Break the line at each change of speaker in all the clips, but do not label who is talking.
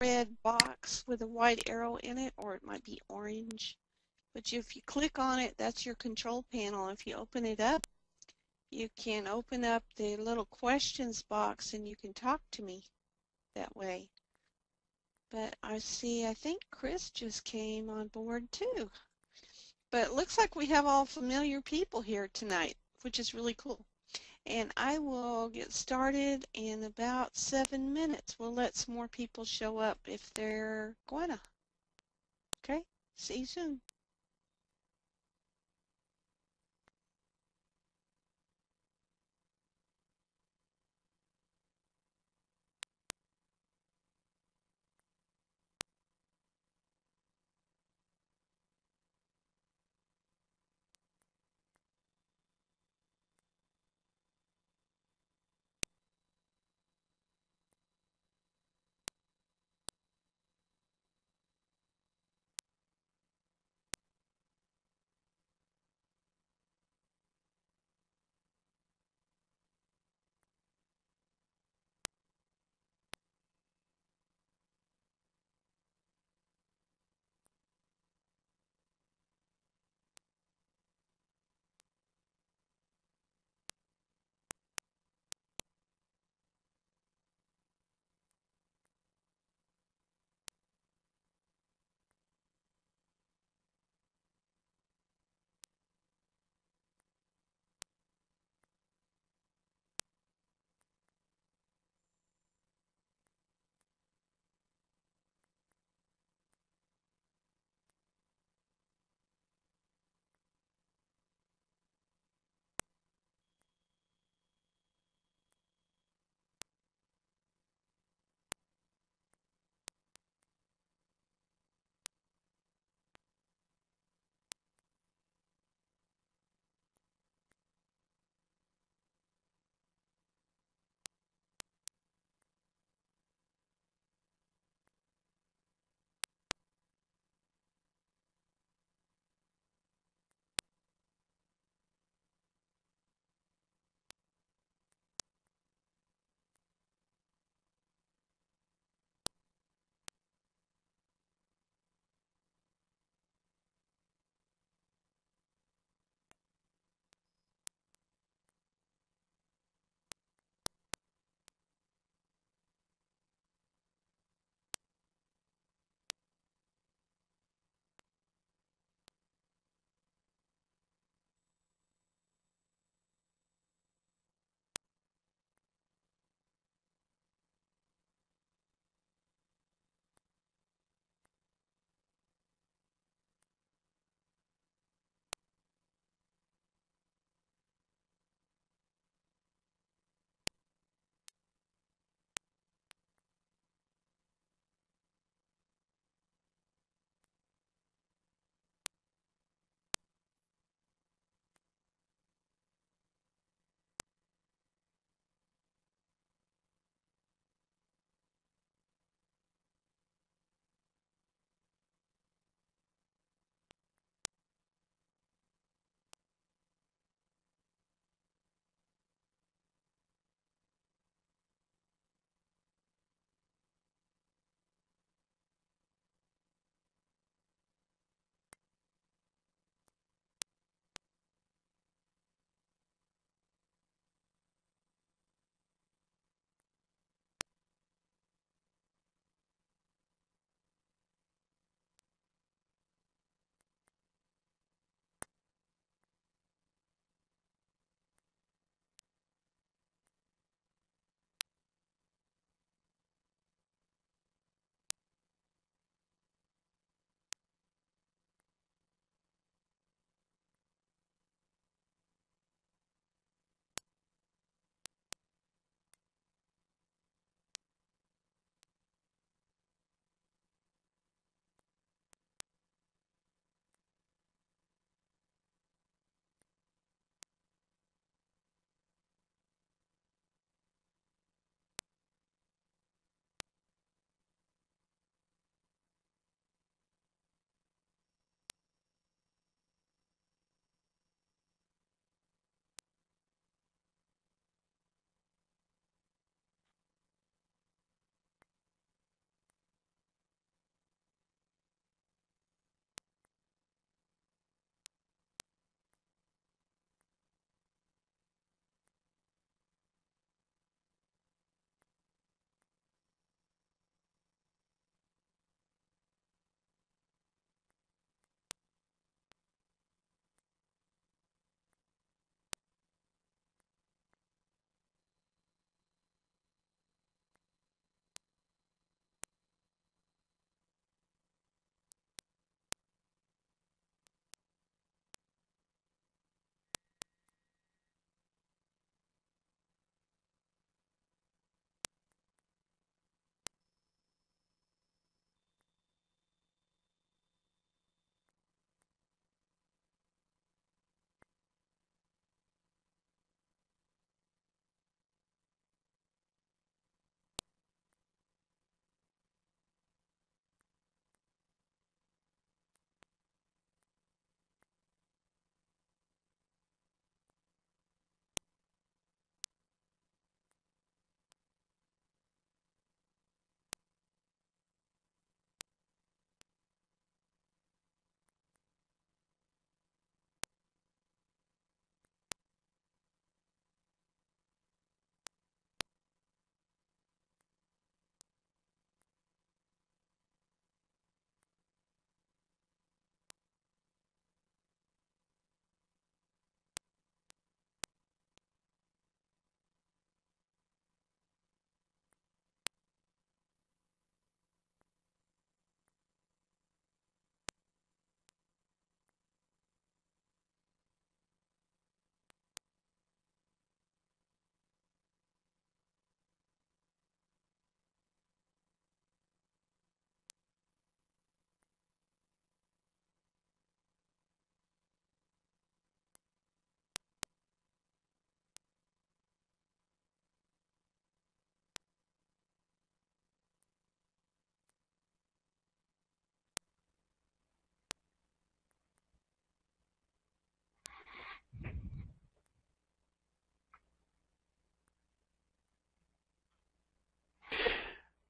red box with a white arrow in it, or it might be orange. But if you click on it, that's your control panel. If you open it up, you can open up the little questions box and you can talk to me that way. But I think Chris just came on board too. But it looks like we have all familiar people here tonight, which is really cool. And I will get started in about 7 minutes. We'll let some more people show up if they're going to. Okay? See you soon.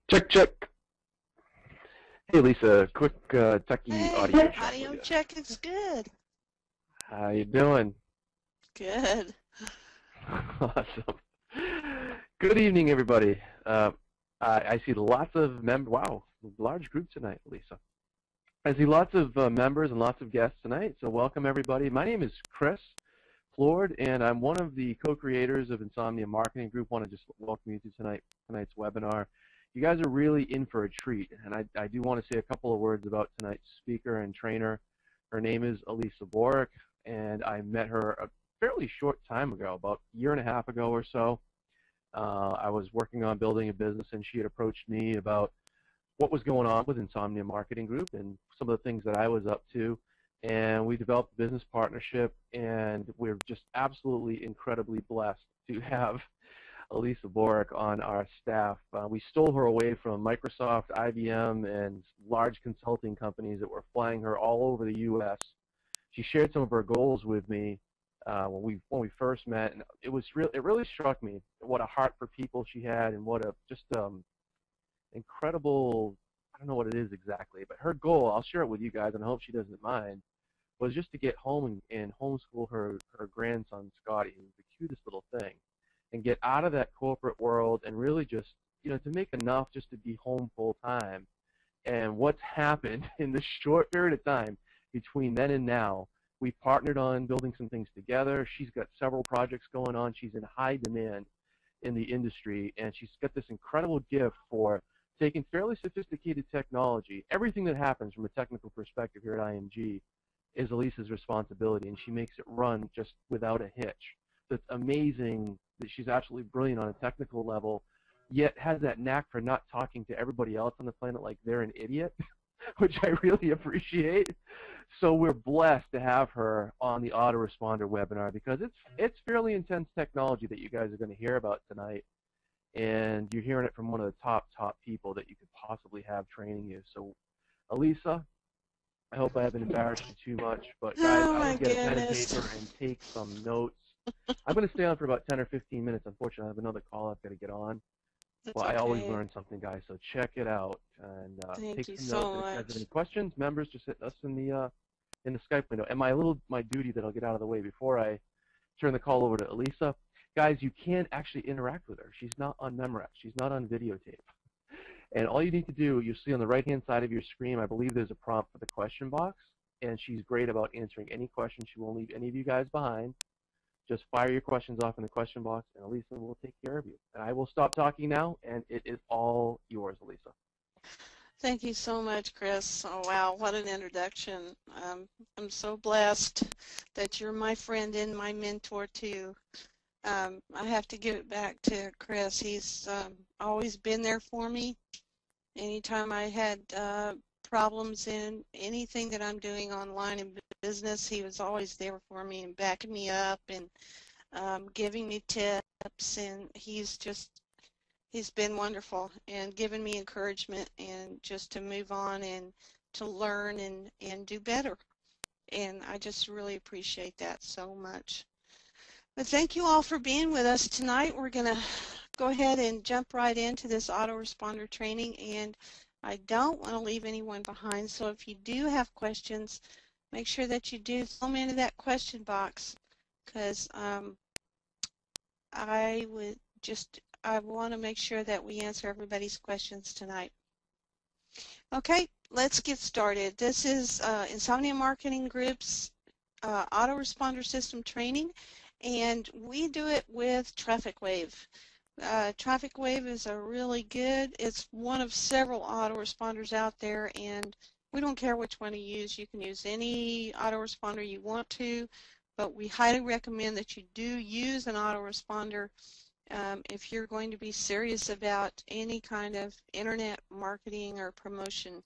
Check, check. Hey, Lisa, quick techie
Hey,
audio check with
audio
you.
check is good.
How you doing?
Good.
Awesome. Good evening, everybody. I see lots of wow, large group tonight, Lisa. I see lots of members and lots of guests tonight, so welcome everybody. My name is Chris Flord, and I'm one of the co-creators of Insomnia Marketing Group. Want to just welcome you to tonight's webinar. You guys are really in for a treat, and I do want to say a couple of words about tonight's speaker and trainer. Her name is Elisa Borick, and I met her a fairly short time ago, about a year and a half ago or so. I was working on building a business, and she had approached me about what was going on with Insomnia Marketing Group and some of the things that I was up to. And we developed a business partnership, and we're just absolutely incredibly blessed to have Elisa Borick on our staff. We stole her away from Microsoft, IBM, and large consulting companies that were flying her all over the U.S. She shared some of her goals with me when we first met, and it really struck me what a heart for people she had, and what a just incredible, I don't know what it is exactly, but her goal, I'll share it with you guys, and I hope she doesn't mind, was just to get home and homeschool her grandson, Scotty, who's the cutest little thing, and get out of that corporate world and really just, to make enough just to be home full time. And what's happened in this short period of time between then and now, we partnered on building some things together. She's got several projects going on. She's in high demand in the industry, and she's got this incredible gift for taking fairly sophisticated technology. Everything that happens from a technical perspective here at IMG is Elisa's responsibility, and she makes it run just without a hitch. So it's amazing that she's absolutely brilliant on a technical level, yet has that knack for not talking to everybody else on the planet like they're an idiot, which I really appreciate. So we're blessed to have her on the autoresponder webinar, because it's fairly intense technology that you guys are going to hear about tonight, and you're hearing it from one of the top people that you could possibly have training you. So, Elisa, I hope I haven't embarrassed you too much, but guys,
Oh
I
my
would get a pen and
goodness.
paper and take some notes. I'm going to stay on for about 10 or 15 minutes. Unfortunately, I have another call I've got to get on.
That's
Well, I always
okay.
learn something, guys, so check it out and
Thank
take
you
some notes.
so
And if you guys have
much.
any questions, members, just hit us in the Skype window. And my duty that I'll get out of the way before I turn the call over to Elisa, guys, you can actually interact with her. She's not on Memorex. She's not on videotape. And all you need to do, you'll see on the right-hand side of your screen, I believe there's a prompt for the question box, and she's great about answering any questions. She won't leave any of you guys behind. Just fire your questions off in the question box, and Elisa will take care of you. And I will stop talking now, and it is all yours, Elisa.
Thank you so much, Chris. Oh, wow, what an introduction. I'm so blessed that you're my friend and my mentor, too. I have to give it back to Chris. He's always been there for me. Anytime I had problems in anything that I'm doing online in business, he was always there for me and backing me up and giving me tips. And he's been wonderful and given me encouragement and just to move on and to learn and do better. And I just really appreciate that so much. But thank you all for being with us tonight. We're going to go ahead and jump right into this autoresponder training, and I don't want to leave anyone behind. So if you do have questions, make sure that you do throw them into that question box, because I want to make sure that we answer everybody's questions tonight. Okay, let's get started. This is Insomnia Marketing Group's autoresponder system training, and we do it with Traffic Wave. Traffic Wave is it's one of several autoresponders out there, and we don't care which one you use. You can use any autoresponder you want to, but we highly recommend that you do use an autoresponder if you're going to be serious about any kind of internet marketing or promotion,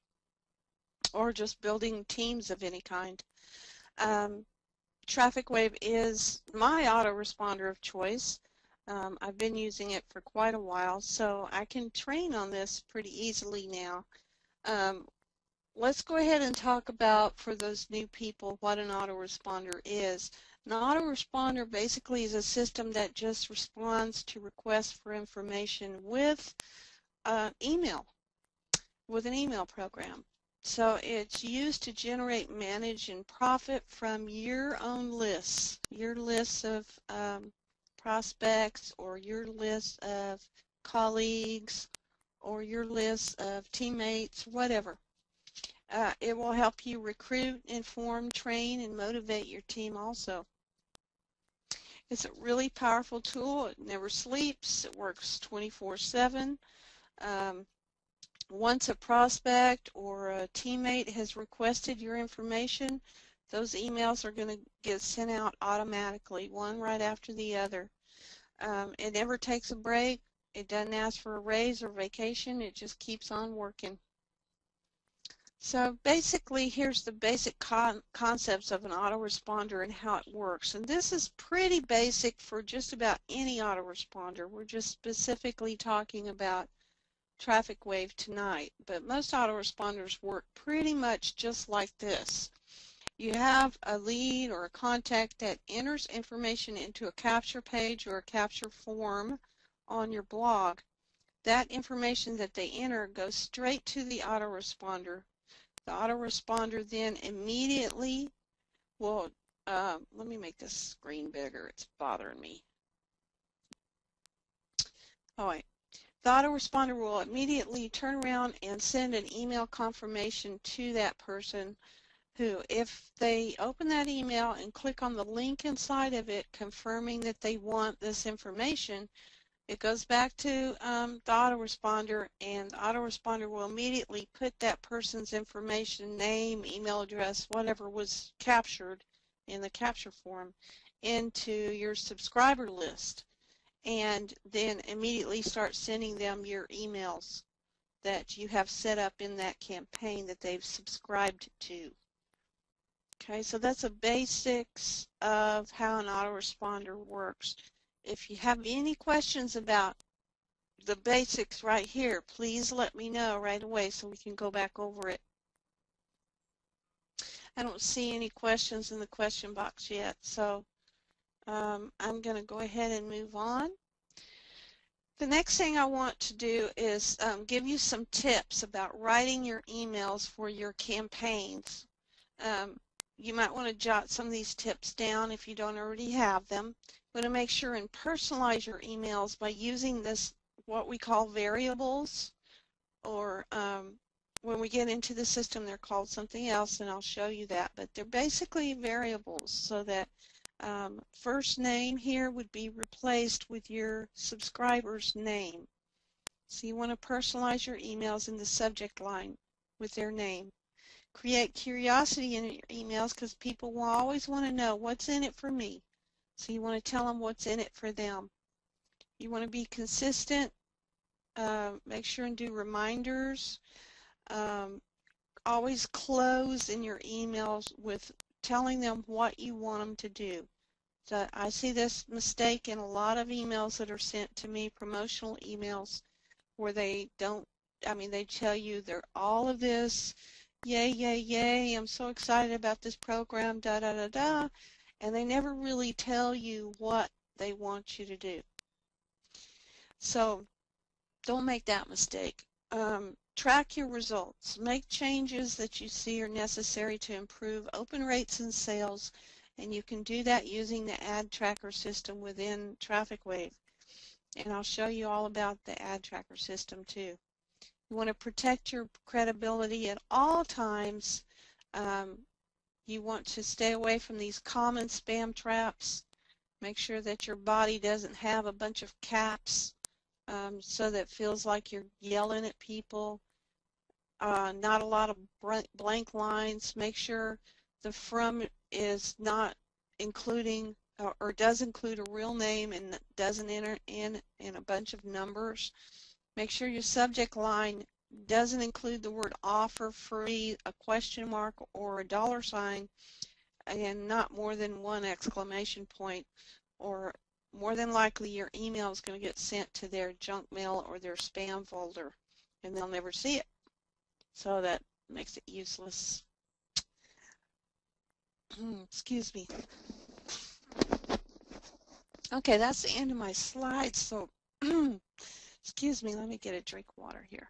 or just building teams of any kind. Traffic Wave is my autoresponder of choice. I've been using it for quite a while, so I can train on this pretty easily now. Let's go ahead and talk about, for those new people, what an autoresponder is. An autoresponder basically is a system that just responds to requests for information with email with an email program. So it's used to generate, manage, and profit from your own lists, your lists of prospects, or your list of colleagues, or your list of teammates, whatever. It will help you recruit, inform, train, and motivate your team also. It's a really powerful tool. It never sleeps. It works 24/7. Once a prospect or a teammate has requested your information, those emails are going to get sent out automatically, one right after the other. It never takes a break. It doesn't ask for a raise or vacation. It just keeps on working. So basically, here's the basic concepts of an autoresponder and how it works. And this is pretty basic for just about any autoresponder. We're just specifically talking about traffic wave tonight, but most autoresponders work pretty much just like this. You have a lead or a contact that enters information into a capture page or a capture form on your blog. That information that they enter goes straight to the autoresponder. The autoresponder then immediately will, let me make this screen bigger, it's bothering me. All right. The autoresponder will immediately turn around and send an email confirmation to that person who, if they open that email and click on the link inside of it confirming that they want this information, it goes back to the autoresponder, and the autoresponder will immediately put that person's information, name, email address, whatever was captured in the capture form, into your subscriber list, and then immediately start sending them your emails that you have set up in that campaign that they've subscribed to. Okay, so that's the basics of how an autoresponder works. If you have any questions about the basics right here, please let me know right away so we can go back over it. I don't see any questions in the question box yet, so I'm going to go ahead and move on. The next thing I want to do is give you some tips about writing your emails for your campaigns. You might want to jot some of these tips down if you don't already have them. You want to make sure and personalize your emails by using this, what we call variables, or when we get into the system they're called something else, and I'll show you that, but they're basically variables, so that first name here would be replaced with your subscriber's name. So you want to personalize your emails in the subject line with their name. Create curiosity in your emails, because people will always want to know what's in it for me. So you want to tell them what's in it for them. You want to be consistent. Make sure and do reminders. Always close in your emails with telling them what you want them to do. So I see this mistake in a lot of emails that are sent to me, promotional emails, where they don't, they tell you they're all of this, yay, yay, yay, I'm so excited about this program, da, da, da, da, and they never really tell you what they want you to do. So don't make that mistake. Track your results. Make changes that you see are necessary to improve open rates and sales, and you can do that using the ad tracker system within TrafficWave. And I'll show you all about the ad tracker system too. You want to protect your credibility at all times. You want to stay away from these common spam traps. Make sure that your body doesn't have a bunch of caps so that it feels like you're yelling at people. Not a lot of blank lines. Make sure the from is not including or does include a real name and doesn't enter in a bunch of numbers. Make sure your subject line doesn't include the word offer, free, a question mark, or a $sign, and not more than one exclamation point, or more than likely your email is going to get sent to their junk mail or their spam folder, and they'll never see it. So that makes it useless. Excuse me. Okay, that's the end of my slides. So Excuse me, let me get a drink of water here.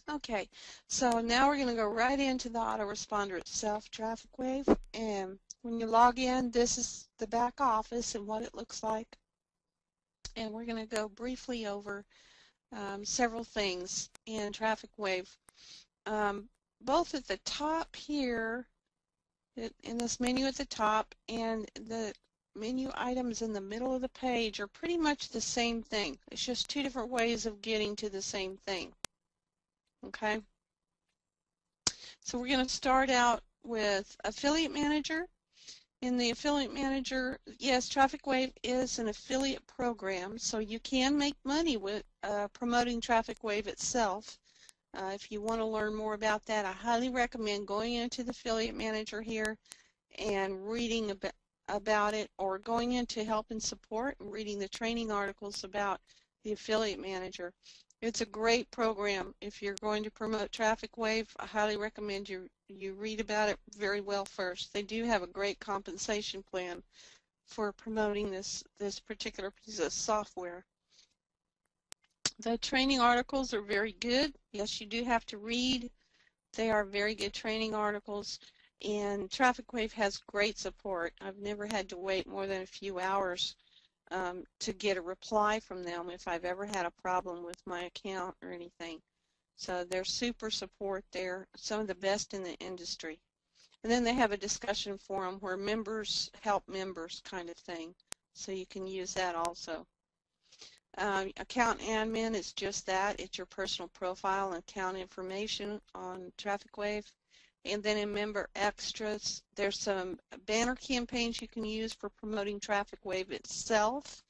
Okay, so now we're going to go right into the autoresponder itself, traffic wave. And when you log in, this is the back office and what it looks like. And we're going to go briefly over several things in traffic wave. Both at the top here, in this menu at the top, and the menu items in the middle of the page are pretty much the same thing. It's just two different ways of getting to the same thing. Okay? So we're going to start out with Affiliate Manager. In the Affiliate Manager, yes, Traffic Wave is an affiliate program, so you can make money with promoting Traffic Wave itself. If you want to learn more about that, I highly recommend going into the Affiliate Manager here and reading about it, or going into Help and Support and reading the training articles about the Affiliate Manager. It's a great program. If you're going to promote Traffic Wave, I highly recommend you read about it very well first. They do have a great compensation plan for promoting this particular piece of software. The training articles are very good. Yes, you do have to read. They are very good training articles, and Traffic Wave has great support. I've never had to wait more than a few hours to get a reply from them if I've ever had a problem with my account or anything. So they're super support. They're some of the best in the industry. And then they have a discussion forum where members help members kind of thing. So you can use that also. Account admin is just that. It's your personal profile and account information on Traffic Wave. And then in member extras, there's some banner campaigns you can use for promoting Traffic Wave itself.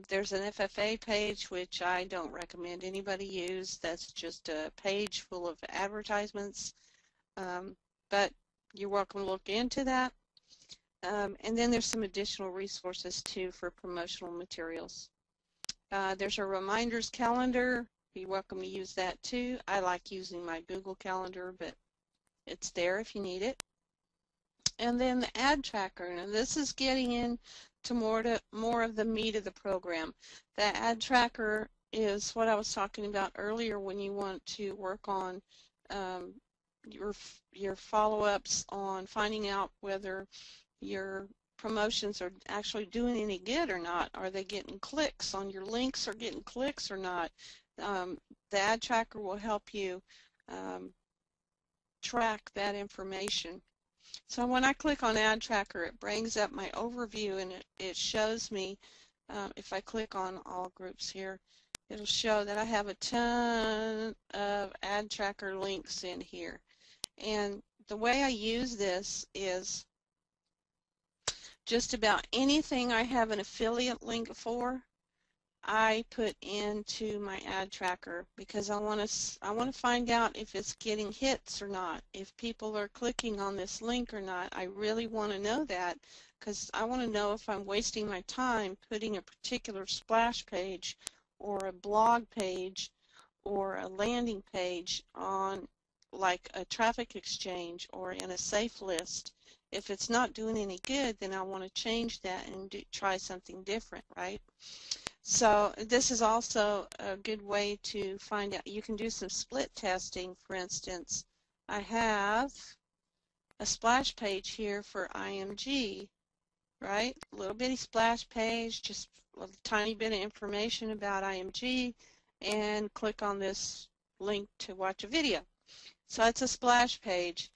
There's an FFA page, which I don't recommend anybody use. That's just a page full of advertisements. But you're welcome to look into that. And then there's some additional resources too for promotional materials. There's a reminders calendar. You're welcome to use that too. I like using my Google Calendar, but it's there if you need it. And then the ad tracker. Now this is getting into more of the meat of the program. The ad tracker is what I was talking about earlier when you want to work on your follow-ups on finding out whether your promotions are actually doing any good or not. Are they getting clicks on your links, or getting clicks or not? The ad tracker will help you track that information. So when I click on ad tracker, it brings up my overview, and it shows me, if I click on all groups here, it'll show that I have a ton of ad tracker links in here. And the way I use this is just about anything I have an affiliate link for, I put into my ad tracker, because I want to find out if it's getting hits or not, if people are clicking on this link or not. I really want to know that, because I want to know if I'm wasting my time putting a particular splash page or a blog page or a landing page on like a traffic exchange or in a safe list. If it's not doing any good, then I want to change that and try something different, right? So this is also a good way to find out. You can do some split testing. For instance, I have a splash page here for IMG, right? A little bitty splash page, just a tiny bit of information about IMG, and click on this link to watch a video. So it's a splash page.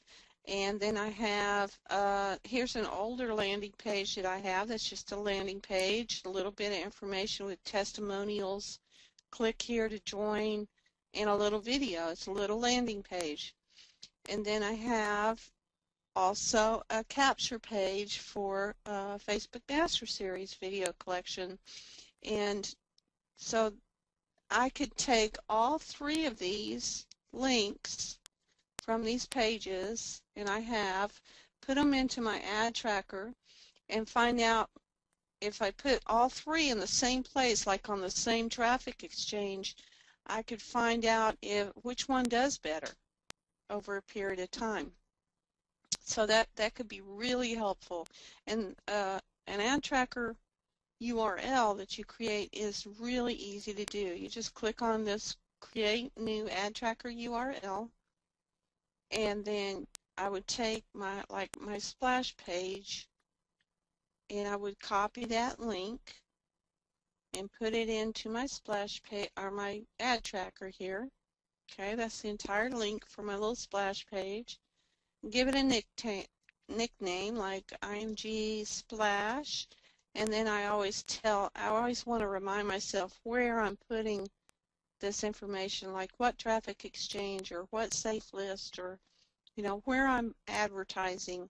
And then I have, here's an older landing page that I have. That's just a landing page, a little bit of information with testimonials. Click here to join, and a little video. It's a little landing page. And then I have also a capture page for Facebook Master Series video collection. And so I could take all three of these links from these pages, and I have put them into my ad tracker and find out if I put all three in the same place, like on the same traffic exchange, I could find out which one does better. over a period of time. So that could be really helpful. And an ad tracker URL that you create is really easy to do. You just click on this create new ad tracker URL, and then I would take my splash page, and I would copy that link and put it into my splash page or my ad tracker here. Okay, that's the entire link for my little splash page. Give it a nickname like IMG Splash, and then I always want to remind myself where I'm putting this information, like what traffic exchange or what safe list, or where I'm advertising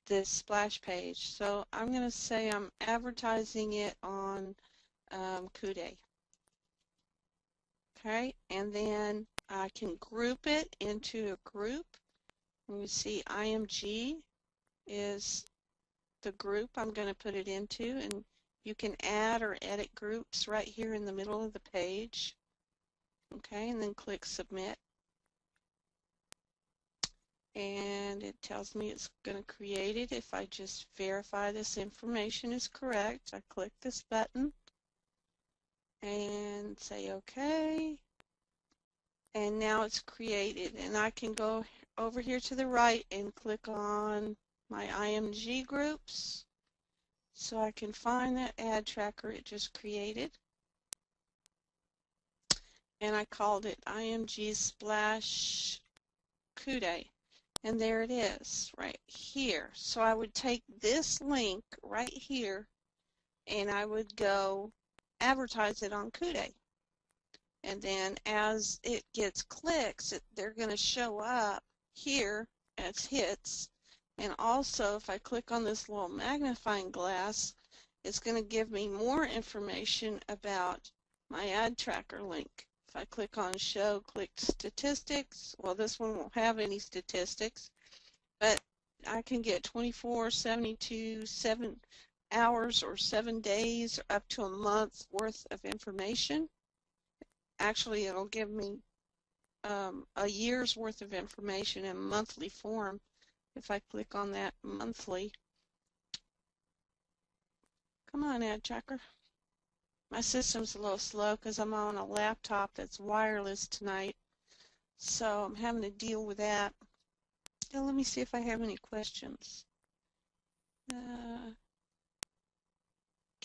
this splash page. So I'm going to say I'm advertising it on Kude. Okay, and then I can group it into a group. And you see IMG is the group I'm going to put it into, and you can add or edit groups right here in the middle of the page. Okay, and then click submit, and it tells me it's going to create it. If I just verify this information is correct, I click this button and say okay, and now it's created, and I can go over here to the right and click on my IMG groups so I can find that ad tracker it just created, and I called it IMG Splash Kude, and there it is right here. So I would take this link right here and I would go advertise it on Kude, and then as it gets clicks, they're going to show up here as hits. And also, if I click on this little magnifying glass, it's going to give me more information about my ad tracker link. If I click on show clicked statistics, well, this one won't have any statistics, but I can get 24, 72, 7 hours or 7 days, or up to a month's worth of information. Actually, it'll give me a year's worth of information in monthly form if I click on that monthly. Come on, ad tracker. My system's a little slow because I'm on a laptop that's wireless tonight, so I'm having to deal with that. Now, let me see if I have any questions. Can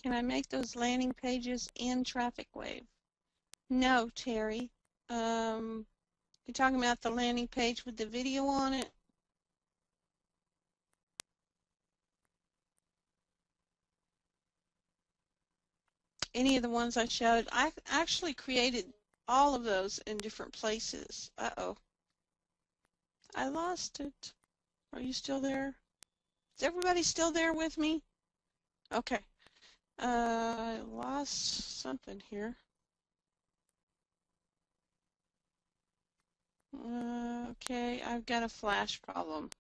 I make those landing pages in Traffic Wave? No, Terry. You're talking about the landing page with the video on it? Any of the ones I showed? I actually created all of those in different places. Uh-oh. I lost it. Are you still there? Is everybody still there with me? Okay. I lost something here. Okay, I've got a flash problem.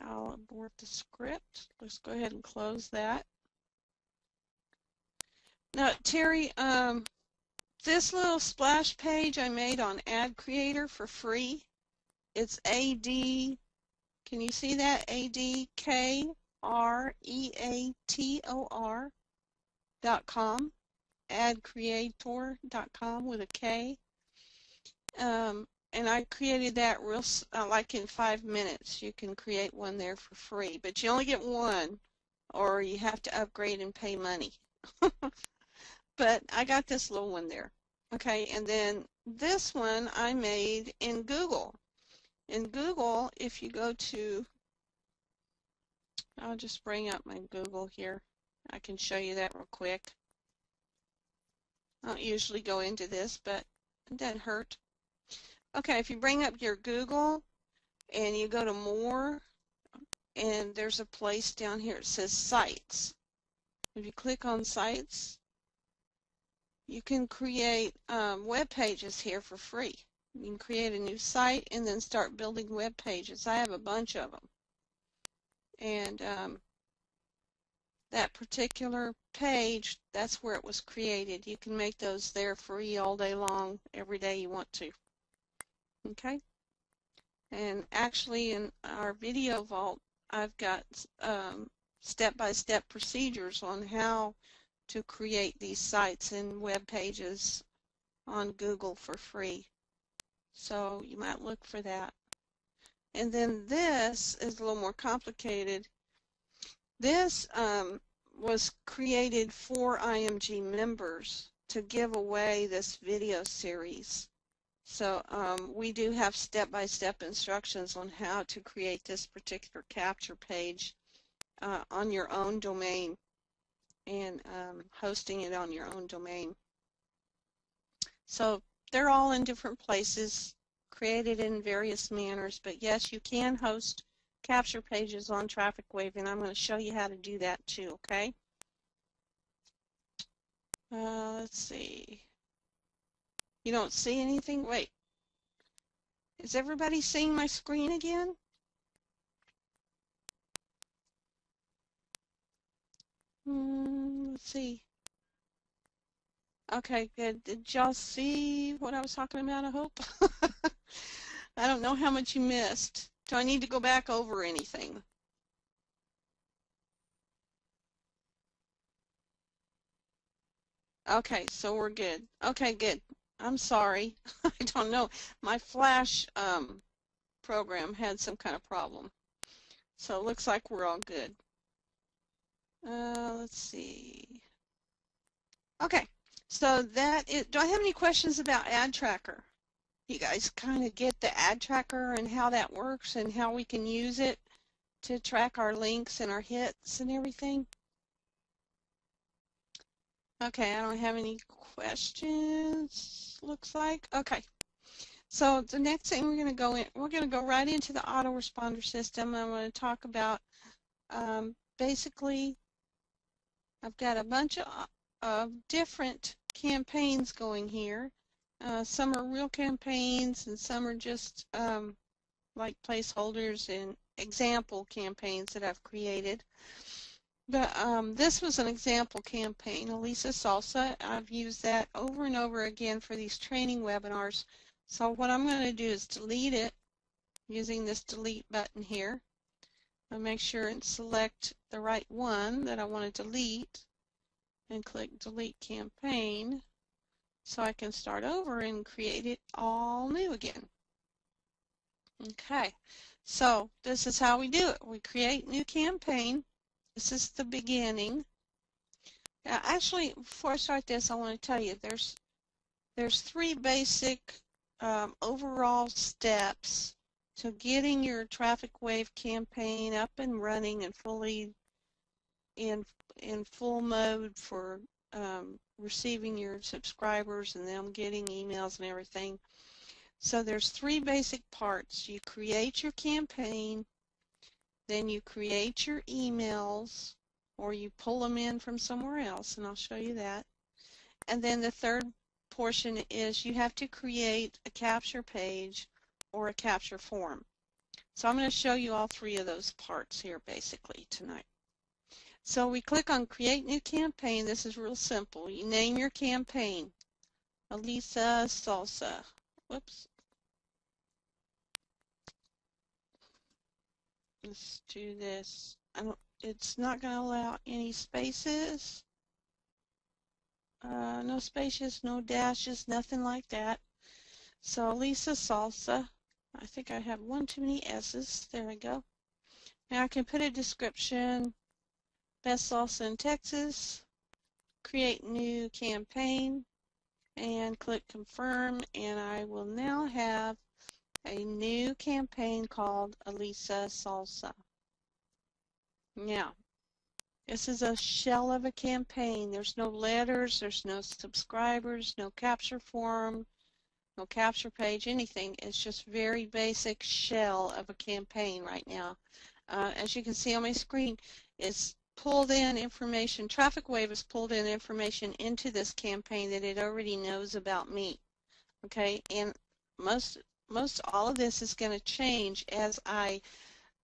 I'll abort the script. Let's go ahead and close that. Now, Terry, this little splash page I made on Ad Creator for free, it's AD, can you see that? ADKREATOR.com, adcreator.com with a K. And I created that like in 5 minutes. You can create one there for free, but you only get one, or you have to upgrade and pay money. But I got this little one there. Okay, and then this one I made in Google. In Google, if you go to, I'll just bring up my Google here. I can show you that real quick. I don't usually go into this, but it doesn't hurt. Okay, if you bring up your Google and you go to more, and there's a place down here, it says Sites. If you click on Sites, you can create web pages here for free. You can create a new site and then start building web pages. I have a bunch of them. And that particular page, that's where it was created. You can make those there free all day long, every day you want to. Okay, and actually in our video vault, I've got step-by-step procedures on how to create these sites and web pages on Google for free. So you might look for that. And then this is a little more complicated. This was created for IMG members to give away this video series. So we do have step-by-step instructions on how to create this particular capture page on your own domain and hosting it on your own domain. So they're all in different places, created in various manners, but yes, you can host capture pages on Traffic Wave, and I'm going to show you how to do that too, okay? Let's see. You don't see anything? Wait. Is everybody seeing my screen again? Let's see. Okay, good. Did y'all see what I was talking about, I hope? I don't know how much you missed. Do I need to go back over anything? Okay, so we're good. Okay, good. I'm sorry. I don't know. My Flash program had some kind of problem. So it looks like we're all good. Let's see. Okay, so do I have any questions about Ad Tracker? You guys kind of get the Ad Tracker and how that works and how we can use it to track our links and our hits and everything? Okay, I don't have any questions, looks like. Okay, so the next thing we're going to go right into the autoresponder system. I'm going to talk about basically I've got a bunch of different campaigns going here. Some are real campaigns and some are just like placeholders and example campaigns that I've created. But this was an example campaign, Elisa Salsa. I've used that over and over again for these training webinars. So what I'm going to do is delete it using this delete button here. I'll make sure and select the right one that I want to delete and click delete campaign so I can start over and create it all new again. Okay, so this is how we do it. We create new campaign. This is the beginning. Actually, before I start this, I want to tell you there's three basic overall steps to getting your Traffic Wave campaign up and running and fully in full mode for receiving your subscribers and them getting emails and everything. So there's three basic parts. You create your campaign, then you create your emails, or you pull them in from somewhere else, and I'll show you that. And then the third portion is you have to create a capture page or a capture form. So I'm going to show you all three of those parts here basically tonight. So we click on Create New Campaign. This is real simple. You name your campaign, Elisa Salsa. Whoops. Let's do this. It's not going to allow any spaces. No spaces, no dashes, nothing like that. So Elisa Salsa. I think I have one too many S's. There we go. Now I can put a description. Best salsa in Texas. Create new campaign. And click confirm. And I will now have a new campaign called Elisa Salsa. Now, this is a shell of a campaign. There's no letters, there's no subscribers, no capture form, no capture page, anything. It's just very basic shell of a campaign right now. As you can see on my screen, it's pulled in information. Traffic Wave has pulled in information into this campaign that it already knows about me. Okay, and most all of this is going to change as I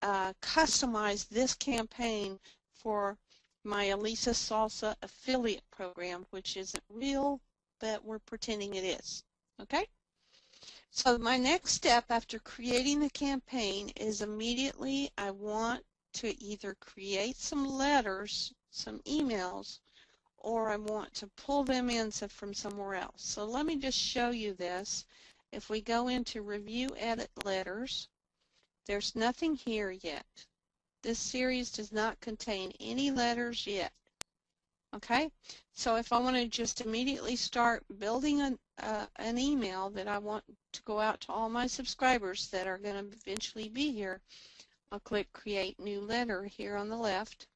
customize this campaign for my Elisa Salsa affiliate program, which isn't real, but we're pretending it is. Okay? So my next step after creating the campaign is immediately I want to either create some letters, some emails, or I want to pull them in from somewhere else. So let me just show you this. If we go into Review Edit Letters, there's nothing here yet. This series does not contain any letters yet. Okay, so if I want to just immediately start building an email that I want to go out to all my subscribers that are going to eventually be here, I'll click Create New Letter here on the left,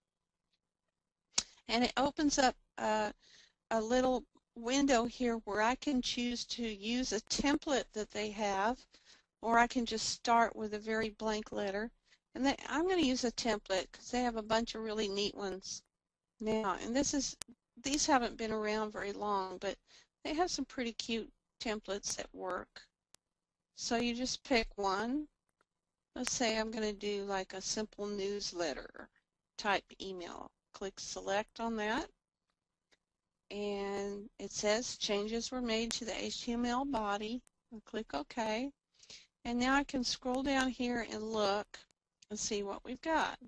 and it opens up a little window here where I can choose to use a template that they have, or I can just start with a very blank letter. And then I'm going to use a template because they have a bunch of really neat ones now. And these haven't been around very long, but they have some pretty cute templates that work. So you just pick one. Let's say I'm going to do like a simple newsletter type email. Click Select on that. And it says changes were made to the HTML body. I'll click OK. And now I can scroll down here and look and see what we've got.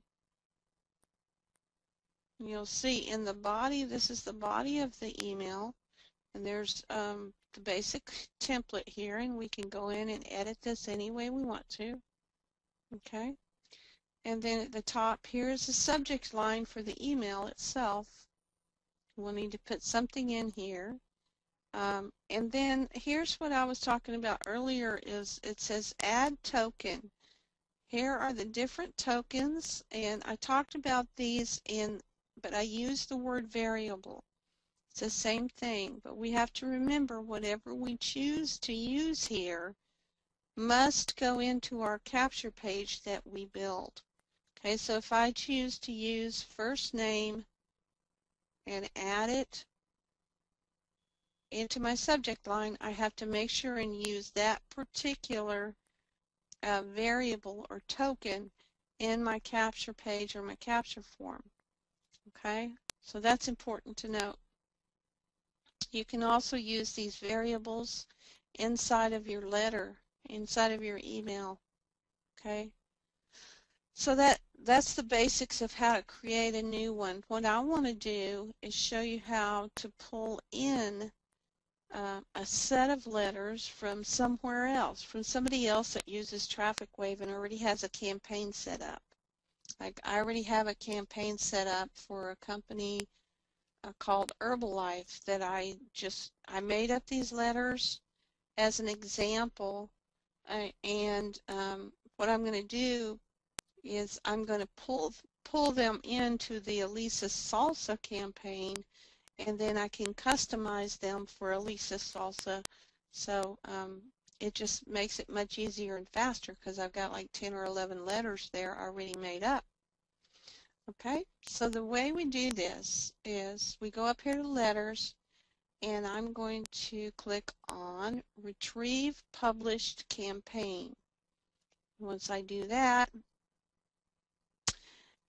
And you'll see in the body, this is the body of the email, and there's the basic template here, and we can go in and edit this any way we want to. Okay. And then at the top here is the subject line for the email itself. We'll need to put something in here. And then here's what I was talking about earlier is it says add token. Here are the different tokens, and I talked about these but I used the word variable. It's the same thing, but we have to remember whatever we choose to use here must go into our capture page that we build. Okay, so if I choose to use first name and add it into my subject line, I have to make sure and use that particular variable or token in my capture page or my capture form. Okay, so that's important to note. You can also use these variables inside of your letter, inside of your email. Okay, so that's the basics of how to create a new one. What I want to do is show you how to pull in a set of letters from somewhere else, from somebody else that uses Traffic Wave and already has a campaign set up. Like I already have a campaign set up for a company called Herbalife that I made up these letters as an example, and what I'm going to do is I'm going to pull them into the Elisa Salsa campaign, and then I can customize them for Elisa Salsa. So it just makes it much easier and faster because I've got like 10 or 11 letters there already made up. Okay, so the way we do this is we go up here to letters, and I'm going to click on Retrieve Published Campaign. Once I do that,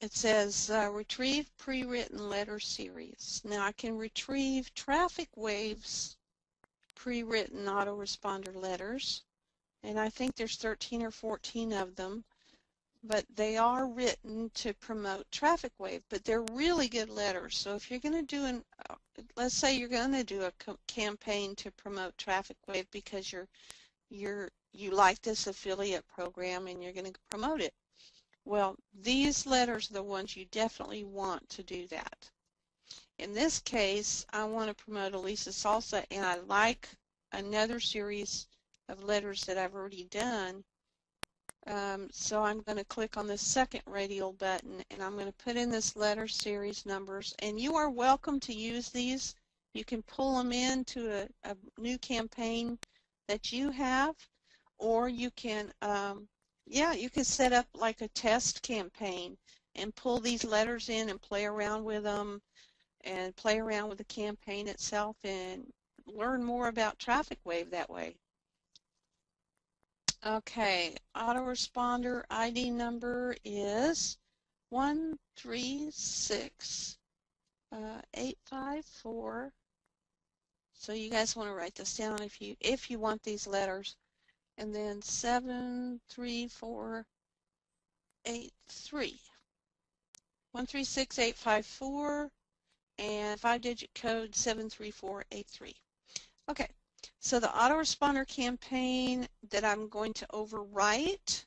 it says Retrieve Pre-Written Letter Series. Now I can retrieve Traffic Waves pre-written autoresponder letters, and I think there's 13 or 14 of them. But they are written to promote Traffic Wave, but they're really good letters. So if you're going to do let's say you're going to do a campaign to promote Traffic Wave because you like this affiliate program and you're going to promote it. Well, these letters are the ones you definitely want to do that. In this case, I want to promote Elisa Salsa, and I like another series of letters that I've already done. So I'm going to click on the second radial button, and I'm going to put in this letter series numbers, and you are welcome to use these. You can pull them into a new campaign that you have, or you can you can set up like a test campaign and pull these letters in and play around with them and play around with the campaign itself and learn more about Traffic Wave that way. Okay, autoresponder ID number is 136854. So you guys want to write this down if you want these letters. and then 73483. 136854 and 5-digit code 73483. Okay, so the autoresponder campaign that I'm going to overwrite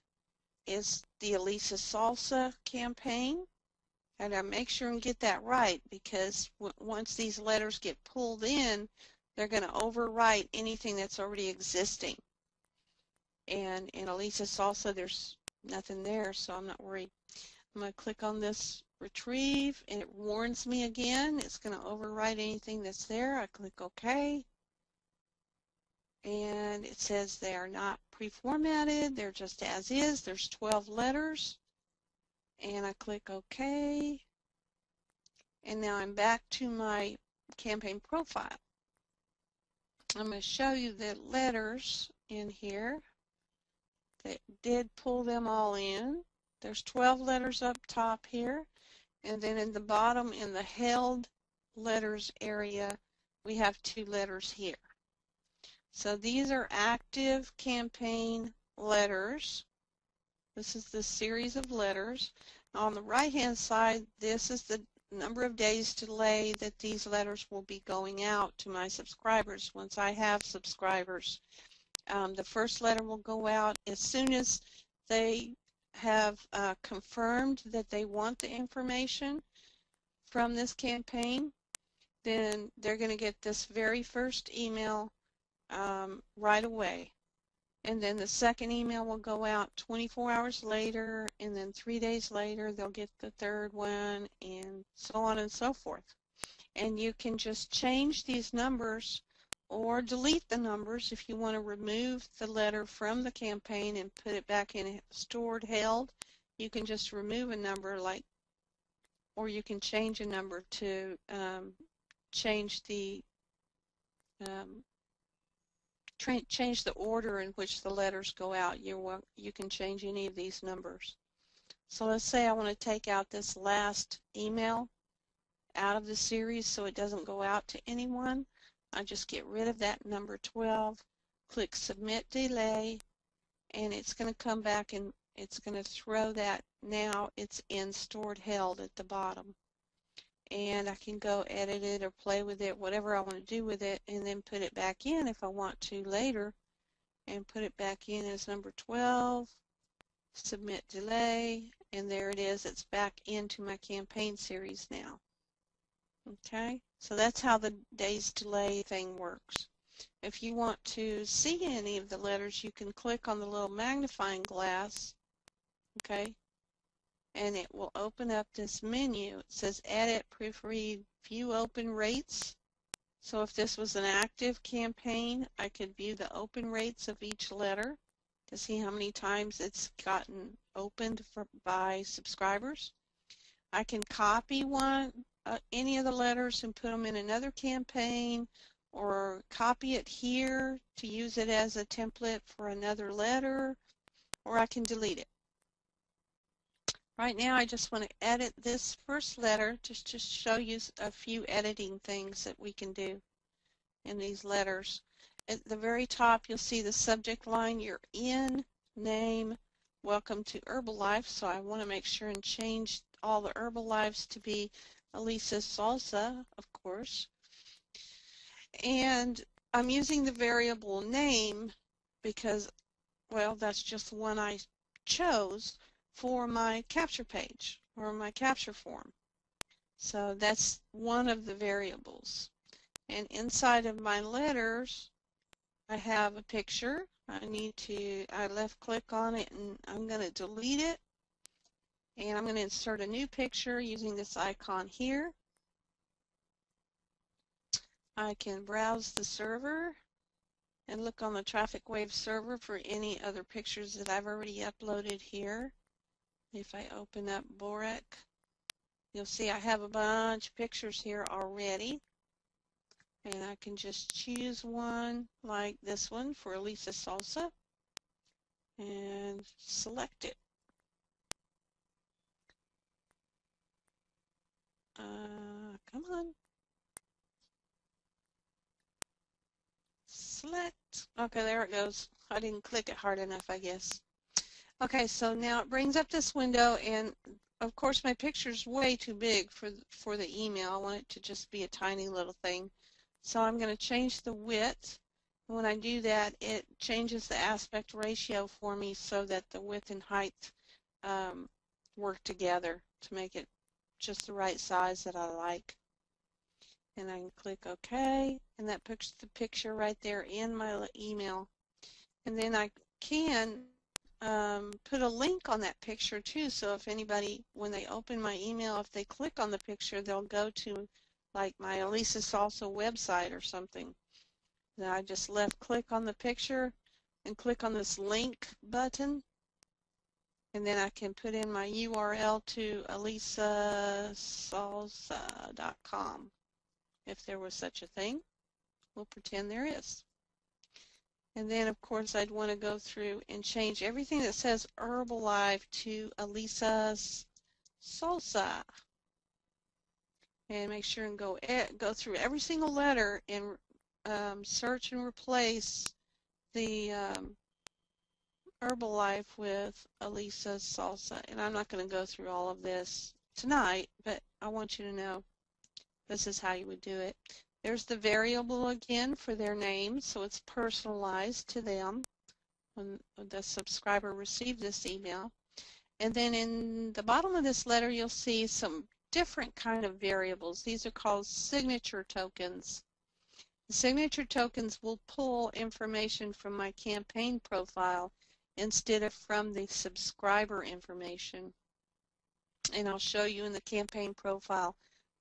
is the Elisa Salsa campaign. And I make sure and get that right, because once these letters get pulled in, they're going to overwrite anything that's already existing. And in Elisa Salsa, there's nothing there, so I'm not worried. I'm going to click on this retrieve, and it warns me again. It's going to overwrite anything that's there. I click OK. And it says they are not pre-formatted. They're just as is. There's 12 letters. And I click OK. And now I'm back to my campaign profile. I'm going to show you the letters in here that did pull them all in. There's 12 letters up top here, and then in the bottom in the held letters area we have 2 letters here. So these are active campaign letters. This is the series of letters. On the right hand side, this is the number of days delay that these letters will be going out to my subscribers once I have subscribers. The first letter will go out as soon as they have confirmed that they want the information from this campaign. Then they're going to get this very first email right away. And then the second email will go out 24 hours later, and then 3 days later they'll get the third one, and so on and so forth. And you can just change these numbers or delete the numbers if you want to remove the letter from the campaign and put it back in stored held. You can just remove a number, or you can change a number to change the change the order in which the letters go out. You can change any of these numbers. So let's say I want to take out this last email out of the series so it doesn't go out to anyone. I just get rid of that number 12, click Submit Delay, and it's going to come back and it's going to throw that. Now it's in stored held at the bottom. And I can go edit it or play with it, whatever I want to do with it, and then put it back in if I want to later, and put it back in as number 12, submit delay, and there it is. It's back into my campaign series now. Okay, so that's how the days delay thing works. If you want to see any of the letters, you can click on the little magnifying glass, okay, and it will open up this menu. It says Edit, Proofread, View Open Rates. So if this was an active campaign, I could view the open rates of each letter to see how many times it's gotten opened by subscribers. I can copy any of the letters and put them in another campaign, or copy it here to use it as a template for another letter, or I can delete it. Right now I just want to edit this first letter just to show you a few editing things that we can do in these letters. At the very top you'll see the subject line, you're in, name, welcome to Herbalife. So I want to make sure and change all the Herbalives to be Elisa Salsa, of course. And I'm using the variable name because, well, that's just the one I chose for my capture page or my capture form. So that's one of the variables. And inside of my letters, I have a picture. I left click on it and I'm going to delete it. And I'm going to insert a new picture using this icon here. I can browse the server and look on the Traffic Wave server for any other pictures that I've already uploaded here. If I open up Borek, you'll see I have a bunch of pictures here already. And I can just choose one like this one for Elisa Salsa and select it. Come on. Select. Okay, there it goes. I didn't click it hard enough, I guess. Okay, so now it brings up this window, and of course my picture's way too big for the email. I want it to just be a tiny little thing. So I'm going to change the width. When I do that, it changes the aspect ratio for me so that the width and height work together to make it just the right size that I like. And I can click OK, and that puts the picture right there in my email. And then I can put a link on that picture too, so if anybody, when they open my email, if they click on the picture, they'll go to like my Elisa Salsa website or something. Then I just left click on the picture and click on this link button, and then I can put in my URL to elisasalsa.com if there was such a thing. We'll pretend there is. And then, of course, I'd want to go through and change everything that says Herbalife to Elisa's Salsa. And make sure and go through every single letter and search and replace the Herbalife with Elisa's Salsa. And I'm not going to go through all of this tonight, but I want you to know this is how you would do it. There's the variable again for their name, so it's personalized to them when the subscriber received this email. And then in the bottom of this letter, you'll see some different kind of variables. These are called signature tokens. The signature tokens will pull information from my campaign profile instead of from the subscriber information. And I'll show you in the campaign profile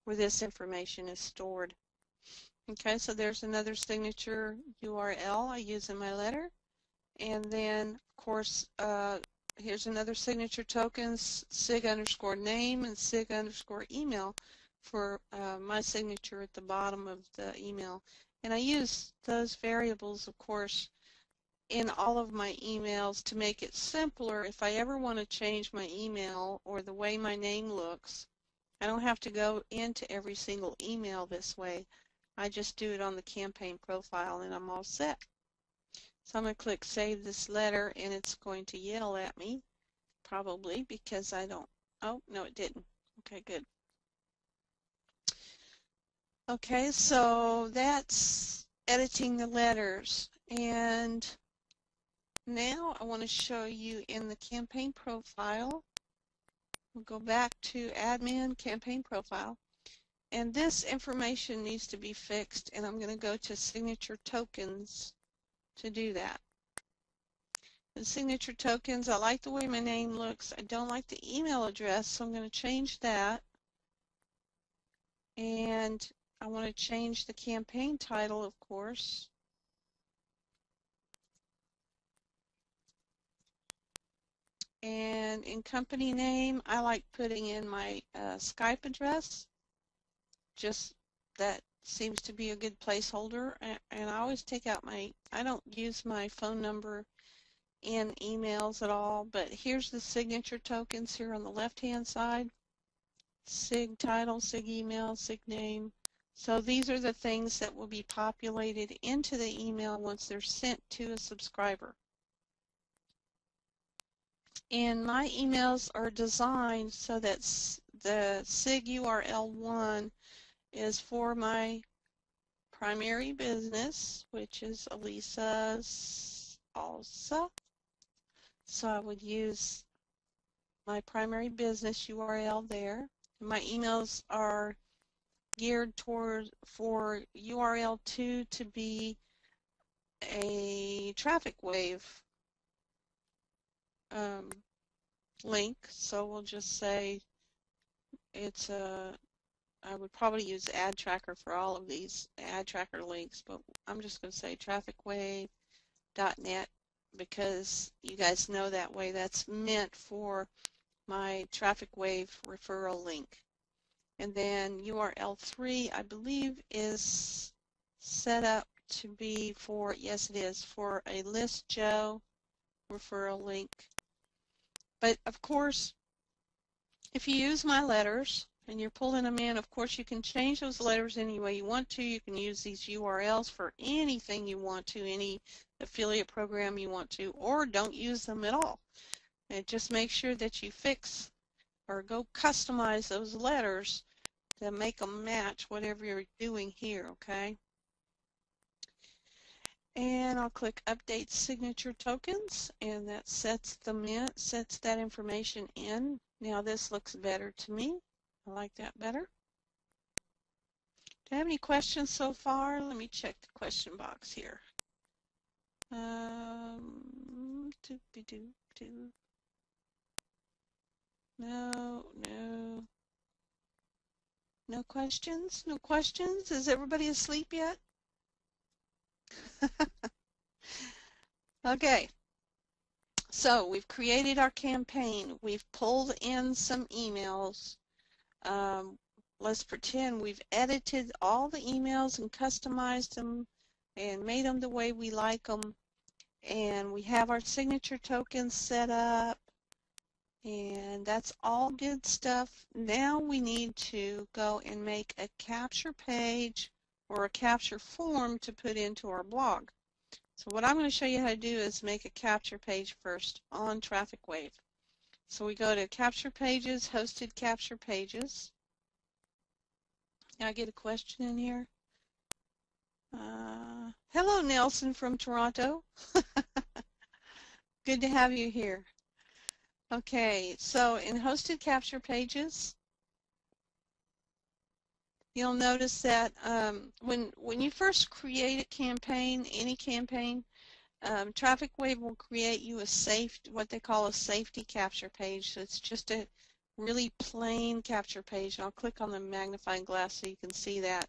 where this information is stored. Okay, so there's another signature URL I use in my letter. And then, of course, here's another signature tokens, sig_name and sig_email for my signature at the bottom of the email. And I use those variables, of course, in all of my emails to make it simpler. If I ever want to change my email or the way my name looks, I don't have to go into every single email this way. I just do it on the campaign profile and I'm all set. So I'm going to click Save this letter, and it's going to yell at me, probably, because I don't, oh, no, it didn't. Okay, good. Okay, so that's editing the letters. And now I want to show you in the campaign profile. We'll go back to Admin Campaign Profile. And this information needs to be fixed, and I'm going to go to Signature Tokens to do that. The signature tokens, I like the way my name looks. I don't like the email address, so I'm going to change that. And I want to change the campaign title, of course. And in company name, I like putting in my Skype address. Just that seems to be a good placeholder. And I always take out I don't use my phone number in emails at all, but here's the signature tokens here on the left-hand side. Sig title, sig email, sig name. So these are the things that will be populated into the email once they're sent to a subscriber. And my emails are designed so that the sig URL1 is for my primary business, which is Elisa's Salsa. So I would use my primary business URL there. My emails are geared toward for URL2 to be a traffic wave link. So we'll just say it's I would probably use ad tracker for all of these ad tracker links, but I'm just going to say trafficwave.net because you guys know that way that's meant for my traffic wave referral link. And then URL3, I believe, is set up to be for, yes it is, for a List Joe referral link. But of course, if you use my letters, and you're pulling them in. Of course, you can change those letters any way you want to. You can use these URLs for anything you want to, any affiliate program you want to, or don't use them at all. And just make sure that you fix or go customize those letters to make them match whatever you're doing here, okay? And I'll click Update Signature Tokens, and that sets them in, sets that information in. Now this looks better to me. I like that better. Do I have any questions so far? Let me check the question box here. No, no. No questions? No questions? Is everybody asleep yet? Okay. So we've created our campaign. We've pulled in some emails. Let's pretend we've edited all the emails and customized them and made them the way we like them. And we have our signature tokens set up. And that's all good stuff. Now we need to go and make a capture page or a capture form to put into our blog. So what I'm going to show you how to do is make a capture page first on Traffic Wave. So we go to Capture Pages, Hosted Capture Pages. Now I get a question in here. Hello, Nelson from Toronto. Good to have you here. Okay, so in Hosted Capture Pages, you'll notice that when you first create a campaign, any campaign, Traffic Wave will create you a what they call a safety capture page. So it's just a really plain capture page. And I'll click on the magnifying glass so you can see that.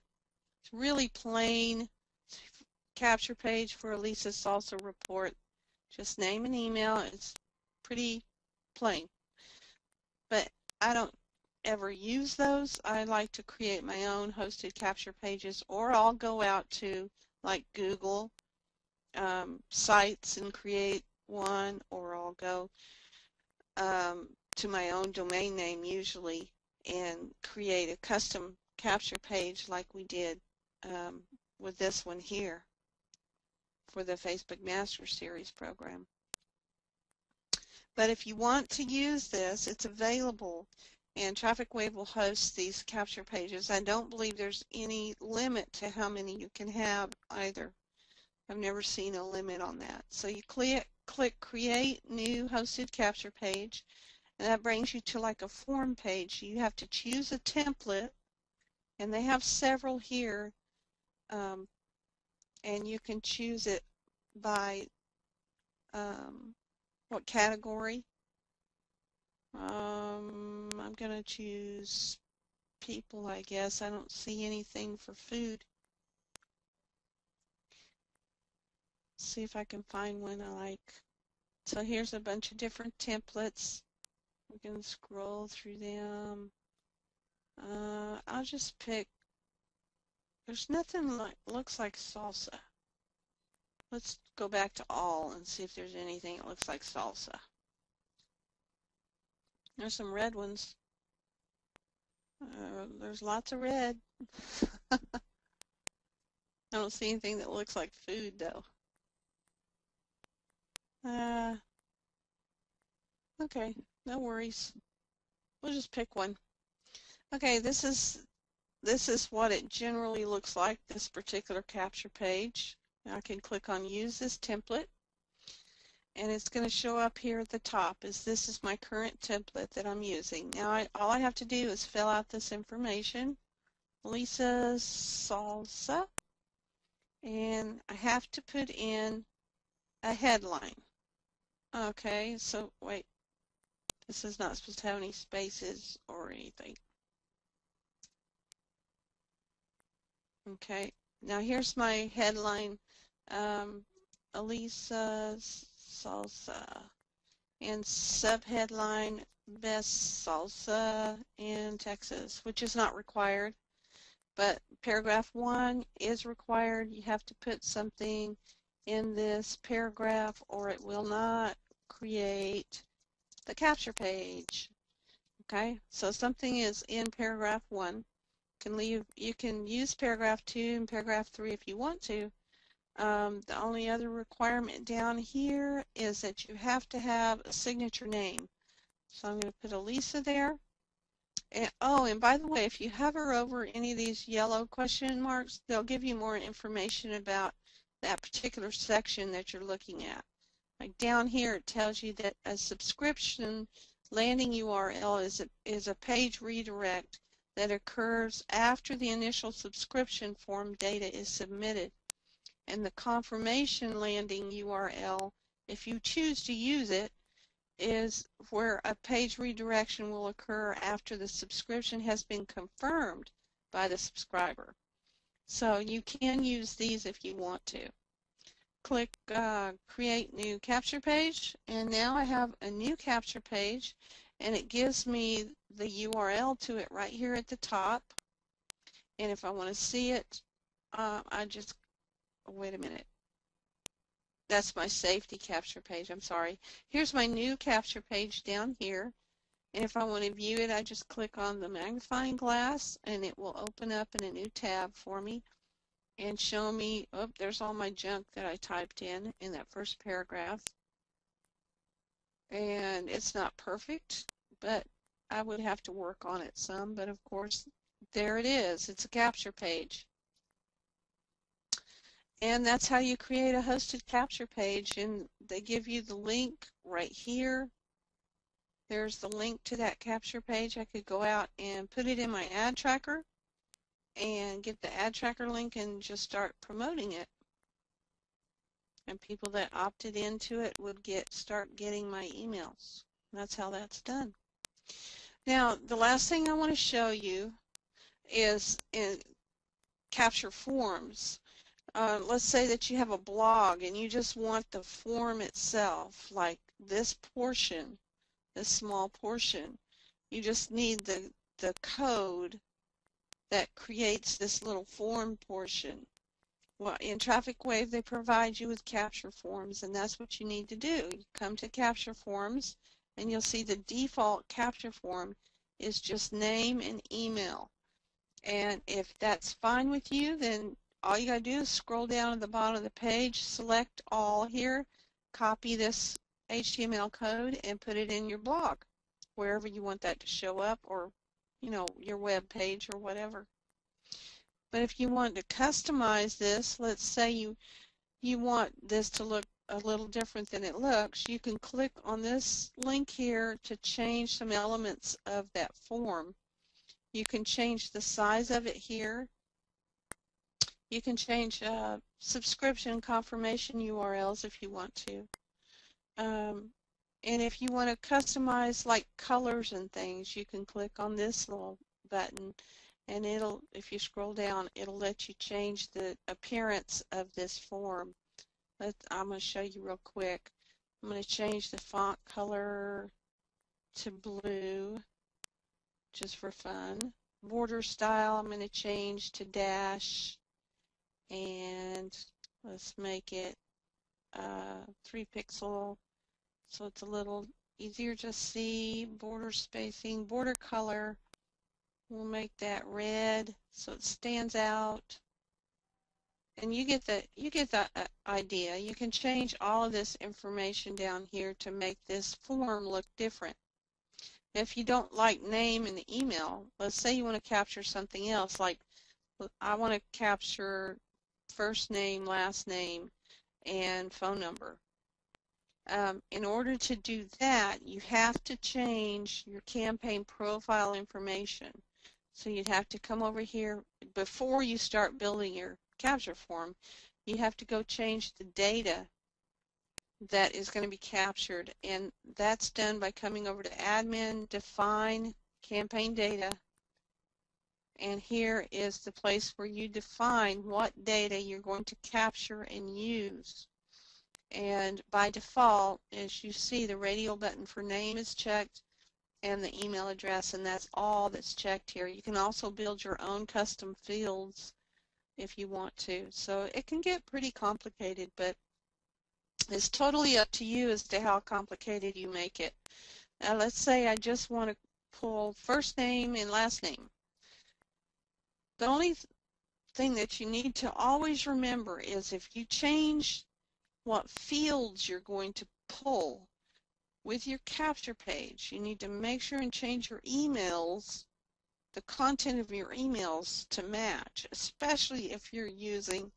It's really plain capture page for a Lisa Salsa report. Just name and email. It's pretty plain. But I don't ever use those. I like to create my own hosted capture pages, or I'll go out to like Google sites and create one, or I'll go to my own domain name usually and create a custom capture page like we did with this one here for the Facebook Master Series program. But if you want to use this, it's available, and Traffic Wave will host these capture pages. I don't believe there's any limit to how many you can have either. I've never seen a limit on that. So you click Create New Hosted Capture Page, and that brings you to like a form page. You have to choose a template, and they have several here, and you can choose it by what category. I'm going to choose people, I guess. I don't see anything for food. See if I can find one I like. So here's a bunch of different templates. We can scroll through them. I'll just pick, there's nothing like looks like salsa. Let's go back to all and see if there's anything that looks like salsa. There's some red ones. There's lots of red. I don't see anything that looks like food though. Okay, no worries. We'll just pick one. Okay, this is what it generally looks like, this particular capture page. Now I can click on Use this template, and it's going to show up here at the top. This is my current template that I'm using. Now all I have to do is fill out this information, Lisa Salsa, and I have to put in a headline. Okay, so wait, this is not supposed to have any spaces or anything. Okay, now here's my headline, Elisa Salsa, and subheadline, Best Salsa in Texas, which is not required, but paragraph 1 is required. You have to put something in this paragraph or it will not create the capture page. Okay, so something is in paragraph 1. You can use paragraph 2 and paragraph 3 if you want to. The only other requirement down here is that you have to have a signature name. So I'm going to put Elisa there. And, oh, and by the way, if you hover over any of these yellow question marks, they'll give you more information about that particular section that you're looking at. Like down here, it tells you that a subscription landing URL is a page redirect that occurs after the initial subscription form data is submitted. And the confirmation landing URL, if you choose to use it, is where a page redirection will occur after the subscription has been confirmed by the subscriber. So you can use these if you want to. Click Create New Capture Page, and now I have a new capture page, and it gives me the URL to it right here at the top. And if I want to see it, I just, wait a minute. That's my safety capture page, I'm sorry. Here's my new capture page down here. And if I want to view it, I just click on the magnifying glass, and it will open up in a new tab for me and show me, oh, there's all my junk that I typed in that first paragraph. And it's not perfect, but I would have to work on it some. But of course, there it is. It's a capture page. And that's how you create a hosted capture page. And they give you the link right here. There's the link to that capture page. I could go out and put it in my ad tracker and get the ad tracker link and just start promoting it. And people that opted into it would start getting my emails. That's how that's done. Now, the last thing I want to show you is in capture forms. Let's say that you have a blog and you just want the form itself, like this portion, this small portion. You just need the code that creates this little form portion. Well, in Traffic Wave, they provide you with capture forms, and that's what you need to do. You come to capture forms, and you'll see the default capture form is just name and email. And if that's fine with you, then all you got to do is scroll down at the bottom of the page, select all here, copy this HTML code, and put it in your blog, wherever you want that to show up, or, you know, your web page or whatever. But if you want to customize this, let's say you want this to look a little different than it looks, you can click on this link here to change some elements of that form. You can change the size of it here. You can change subscription confirmation URLs if you want to. And if you want to customize like colors and things, you can click on this little button, and it'll, if you scroll down, it'll let you change the appearance of this form. I'm going to show you real quick. I'm going to change the font color to blue, just for fun. Border style, I'm going to change to dash, and let's make it 3 pixel, so it's a little easier to see. Border spacing, border color, we'll make that red so it stands out. And you get the idea. You can change all of this information down here to make this form look different. If you don't like name and email, let's say you want to capture something else, like I want to capture first name, last name, and phone number. In order to do that, you have to change your campaign profile information. So you'd have to come over here before you start building your capture form. You have to go change the data that is going to be captured, and that's done by coming over to Admin, Define Campaign Data, and here is the place where you define what data you're going to capture and use. And by default, as you see, the radio button for name is checked and the email address, and that's all that's checked here. You can also build your own custom fields if you want to. So it can get pretty complicated, but it's totally up to you as to how complicated you make it. Now let's say I just want to pull first name and last name. The only thing that you need to always remember is if you change what fields you're going to pull with your capture page, you need to make sure and change your emails, the content of your emails to match, especially if you're using,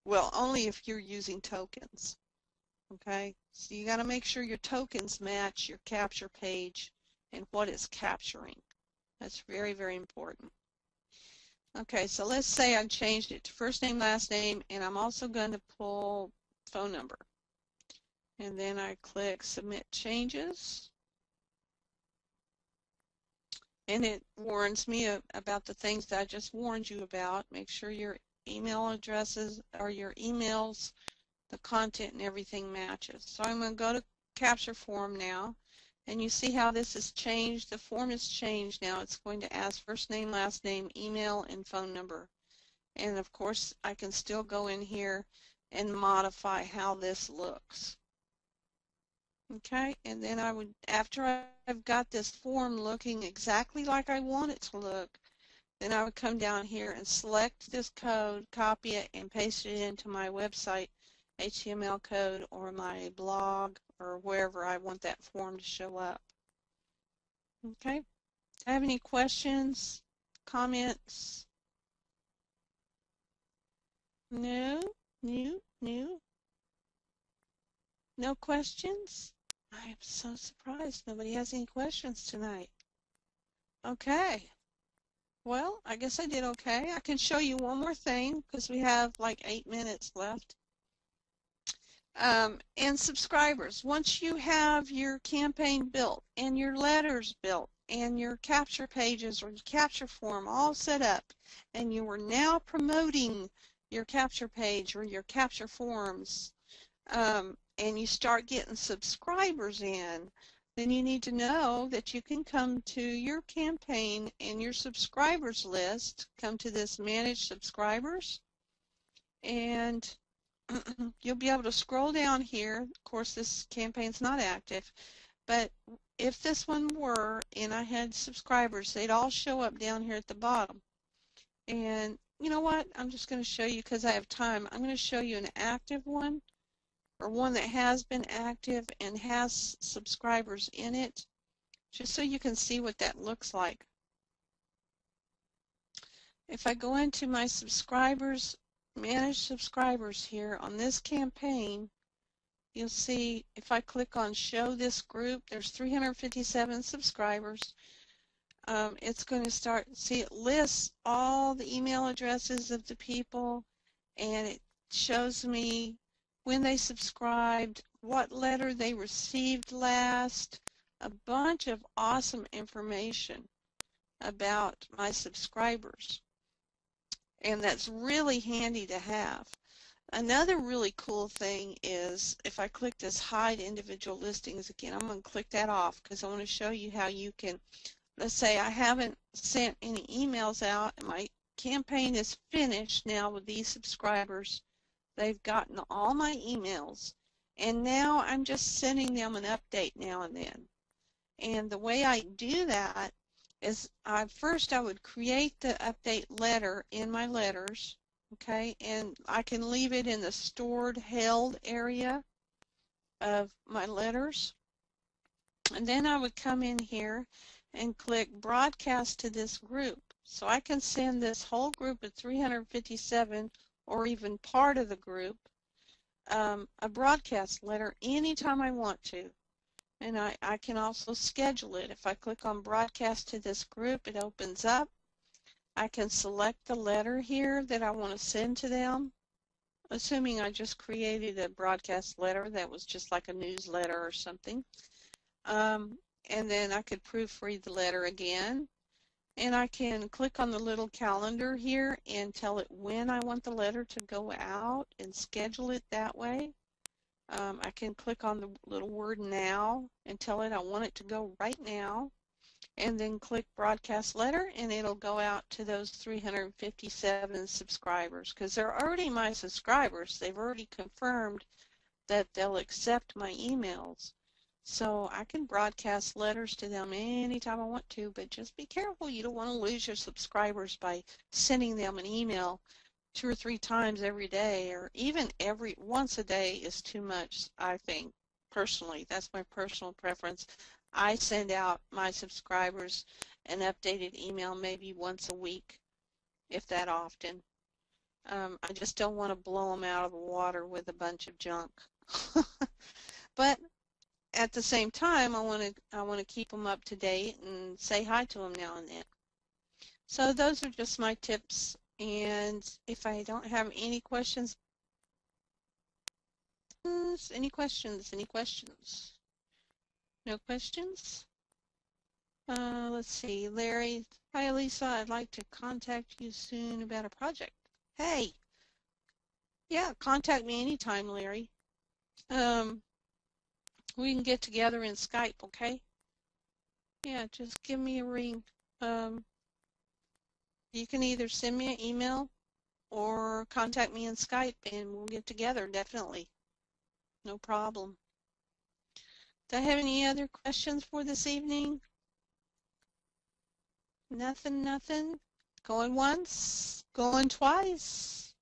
well, only if you're using tokens. Okay, so you got to make sure your tokens match your capture page and what it's capturing. That's very, very important. Okay, so let's say I changed it to first name, last name, and I'm also going to pull phone number. And then I click Submit Changes. And it warns me about the things that I just warned you about. Make sure your email addresses or your emails, the content and everything matches. So I'm going to go to Capture Form now. And you see how this has changed. The form has changed now. It's going to ask first name, last name, email, and phone number. And of course, I can still go in here and modify how this looks. Okay, and then I would, after I've got this form looking exactly like I want it to look, then I would come down here and select this code, copy it, and paste it into my website HTML code or my blog or wherever I want that form to show up. Okay, do I have any questions, comments? No, no questions? I am so surprised nobody has any questions tonight. Okay. Well, I guess I did okay. I can show you one more thing because we have like 8 minutes left. And subscribers, once you have your campaign built and your letters built and your capture pages or your capture form all set up, and you are now promoting your capture page or your capture forms, and you start getting subscribers in, then you need to know that you can come to your campaign and your subscribers list, come to this Manage Subscribers, and you'll be able to scroll down here. Of course, this campaign's not active, but if this one were and I had subscribers, they'd all show up down here at the bottom. And you know what? I'm just going to show you because I have time. I'm going to show you an active one, or one that has been active and has subscribers in it, just so you can see what that looks like. If I go into my subscribers, manage subscribers here on this campaign, you'll see if I click on show this group, there's 357 subscribers. It's going to start, see, it lists all the email addresses of the people, and it shows me when they subscribed, what letter they received last, a bunch of awesome information about my subscribers. And that's really handy to have. Another really cool thing is if I click this hide individual listings again, I'm going to click that off because I want to show you how you can, let's say I haven't sent any emails out and my campaign is finished now with these subscribers. They've gotten all my emails, and now I'm just sending them an update now and then. And the way I do that is first I would create the update letter in my letters, okay, and I can leave it in the stored held area of my letters. And then I would come in here and click broadcast to this group. So I can send this whole group of 357 or even part of the group a broadcast letter anytime I want to. And I can also schedule it. If I click on broadcast to this group, it opens up. I can select the letter here that I want to send to them, assuming I just created a broadcast letter that was just like a newsletter or something. And then I could proofread the letter again. And I can click on the little calendar here and tell it when I want the letter to go out and schedule it that way. I can click on the little word now and tell it I want it to go right now, and then click broadcast letter, and it'll go out to those 357 subscribers because they're already my subscribers. They've already confirmed that they'll accept my emails. So I can broadcast letters to them anytime I want to, but just be careful. You don't want to lose your subscribers by sending them an email 2 or 3 times every day, or even every once a day is too much, I think. Personally, that's my personal preference. I send out my subscribers an updated email maybe once a week, if that often. I just don't want to blow them out of the water with a bunch of junk. But at the same time, I want to keep them up to date and say hi to them now and then. So those are just my tips. And if I don't have any questions, any questions, any questions? No questions? Let's see. Larry, hi Lisa, I'd like to contact you soon about a project. Hey, yeah, contact me anytime, Larry. Um, we can get together in Skype, okay? Yeah, just give me a ring. Um, you can either send me an email or contact me in Skype and we'll get together, definitely. No problem. Do I have any other questions for this evening? Nothing, nothing. Going once, going twice.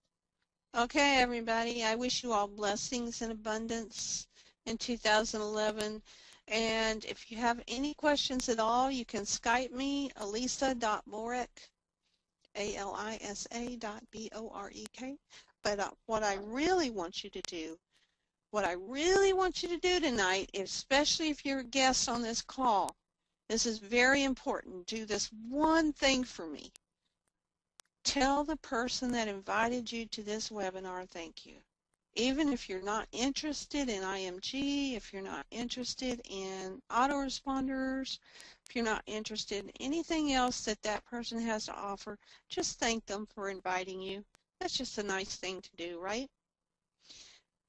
Okay, everybody, I wish you all blessings and abundance in 2011. And if you have any questions at all, you can Skype me, alisa.borek, alisa.borek. But what I really want you to do, what I really want you to do tonight, especially if you're a guest on this call, this is very important. Do this one thing for me. Tell the person that invited you to this webinar thank you. Even if you're not interested in IMG, if you're not interested in autoresponders, if you're not interested in anything else that that person has to offer, just thank them for inviting you. That's just a nice thing to do, right?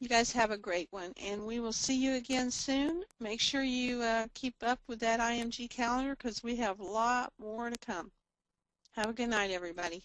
You guys have a great one, and we will see you again soon. Make sure you keep up with that IMG calendar because we have a lot more to come. Have a good night, everybody.